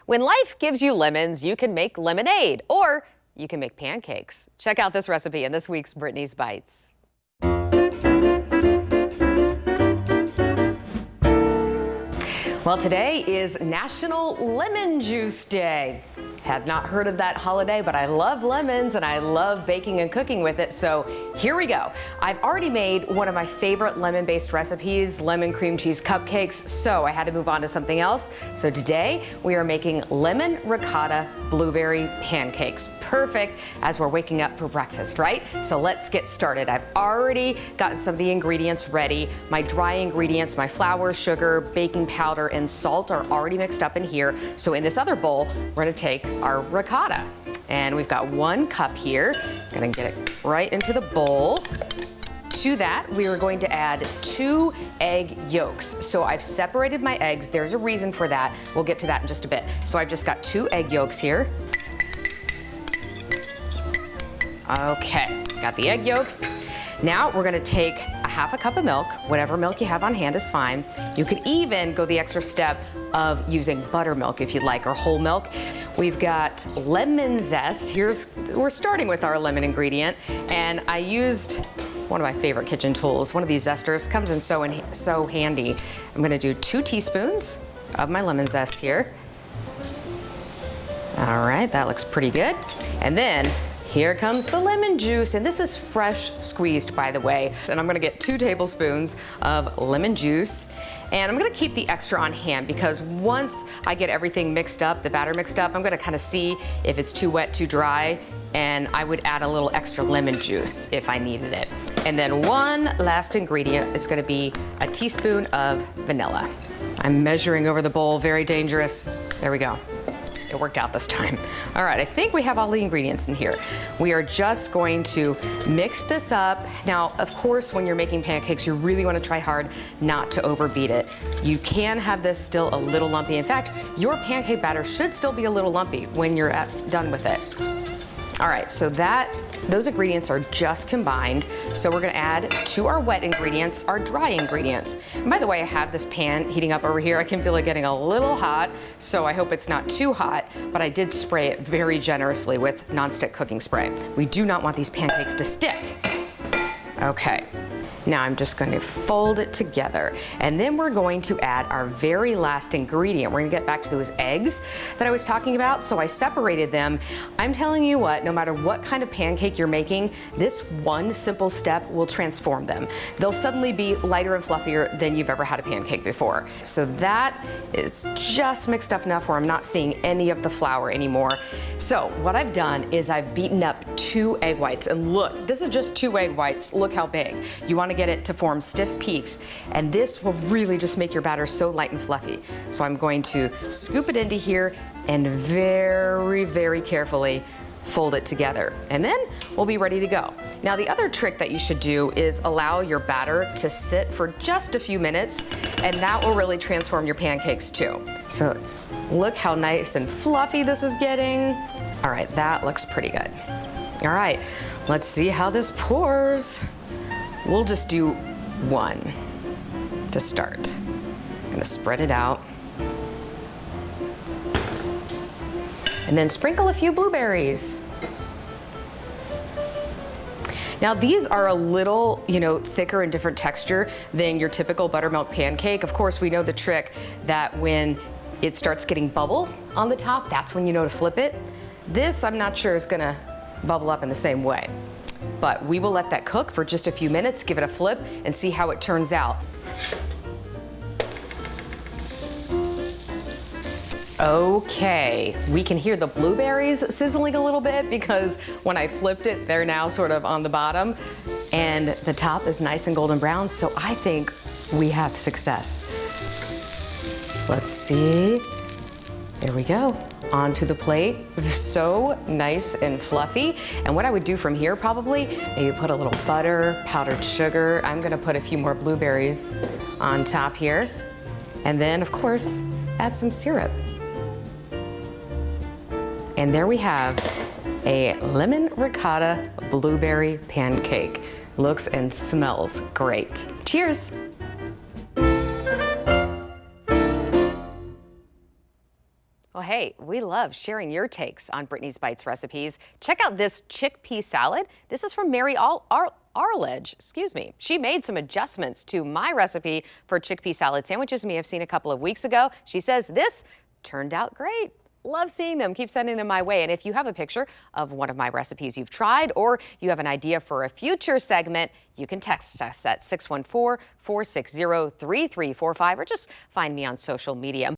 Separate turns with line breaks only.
When life gives you lemons, you can make lemonade or you can make pancakes. Check out this recipe in this week's Brittany's Bites. Well, today is National Lemon Juice Day. Had not heard of that holiday, but I love lemons and I love baking and cooking with it. So here we go. I've already made one of my favorite lemon-based recipes, lemon cream cheese cupcakes. So I had to move on to something else. So today we are making lemon ricotta blueberry pancakes. Perfect as we're waking up for breakfast, right? So let's get started. I've already gotten some of the ingredients ready. My dry ingredients, my flour, sugar, baking powder, and salt are already mixed up in here. So in this other bowl, we're gonna take our ricotta. And we've got 1 cup here. Gonna get it right into the bowl. To that, we are going to add 2 egg yolks. So I've separated my eggs. There's a reason for that. We'll get to that in just a bit. So I've just got 2 egg yolks here. Okay, got the egg yolks. Now we're gonna take a 1/2 cup of milk. Whatever milk you have on hand is fine. You could even go the extra step of using buttermilk if you'd like, or whole milk. We've got lemon zest. We're starting with our lemon ingredient, and I used one of my favorite kitchen tools, one of these zesters. Comes in so handy. I'm gonna do 2 teaspoons of my lemon zest here. All right, that looks pretty good. And then here comes the lemon juice, and this is fresh squeezed, by the way. And I'm gonna get 2 tablespoons of lemon juice, and I'm gonna keep the extra on hand because once I get everything mixed up, the batter mixed up, I'm gonna kind of see if it's too wet, too dry, and I would add a little extra lemon juice if I needed it. And then one last ingredient is gonna be a teaspoon of vanilla. I'm measuring over the bowl, very dangerous. There we go. It worked out this time. All right, I think we have all the ingredients in here. We are just going to mix this up. Now, of course, when you're making pancakes, you really want to try hard not to overbeat it. You can have this still a little lumpy. In fact, your pancake batter should still be a little lumpy when you're done with it. All right, so those ingredients are just combined. So we're gonna add to our wet ingredients, our dry ingredients. And by the way, I have this pan heating up over here. I can feel it getting a little hot, so I hope it's not too hot, but I did spray it very generously with nonstick cooking spray. We do not want these pancakes to stick. Okay. Now I'm just going to fold it together, and then we're going to add our very last ingredient. We're gonna get back to those eggs that I was talking about. So I separated them. I'm telling you what, no matter what kind of pancake you're making, this one simple step will transform them. They'll suddenly be lighter and fluffier than you've ever had a pancake before. So that is just mixed up enough where I'm not seeing any of the flour anymore. So what I've done is I've beaten up 2 egg whites, and look, this is just 2 egg whites. Look how big. You want to get it to form stiff peaks, and this will really just make your batter so light and fluffy. So I'm going to scoop it into here and very, very carefully fold it together, and then we'll be ready to go. Now, the other trick that you should do is allow your batter to sit for just a few minutes, and that will really transform your pancakes too. So look how nice and fluffy this is getting. All right, that looks pretty good. All right, let's see how this pours. We'll just do 1 to start. I'm gonna spread it out. And then sprinkle a few blueberries. Now these are a little, thicker and different texture than your typical buttermilk pancake. Of course, we know the trick that when it starts getting bubble on the top, that's when you know to flip it. This, I'm not sure is gonna bubble up in the same way. But we will let that cook for just a few minutes, give it a flip, and see how it turns out. Okay, we can hear the blueberries sizzling a little bit because when I flipped it, they're now sort of on the bottom, and the top is nice and golden brown, so I think we have success. Let's see. There we go. Onto the plate. So nice and fluffy. And what I would do from here probably, maybe put a little butter, powdered sugar. I'm gonna put a few more blueberries on top here. And then, of course, add some syrup. And there we have a lemon ricotta blueberry pancake. Looks and smells great. Cheers. Well, hey, we love sharing your takes on Brittany's Bites recipes. Check out this chickpea salad. This is from Mary Arledge, excuse me. She made some adjustments to my recipe for chickpea salad sandwiches you may have seen a couple of weeks ago. She says this turned out great. Love seeing them. Keep sending them my way. And if you have a picture of one of my recipes you've tried, or you have an idea for a future segment, you can text us at 614-460-3345 or just find me on social media.